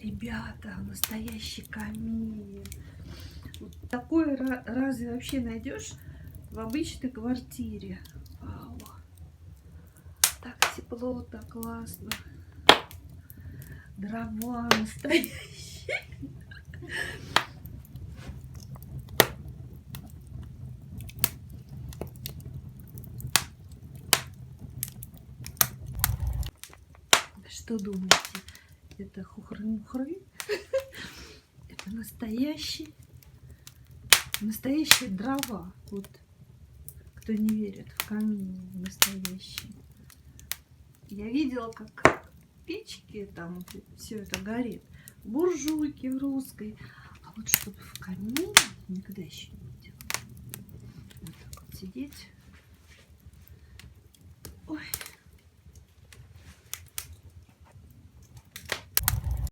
Ребята, настоящий камин. Вот такое разве вообще найдешь в обычной квартире? Вау. Так тепло, так классно. Дрова настоящие. Что думаете? Это хухры-мухры? Это настоящие дрова. Вот кто не верит в камин настоящий. Я видела, как печки там все это горит. Буржуйки в русской. А вот чтобы в камине никогда еще не видела. Вот так вот сидеть. Ой.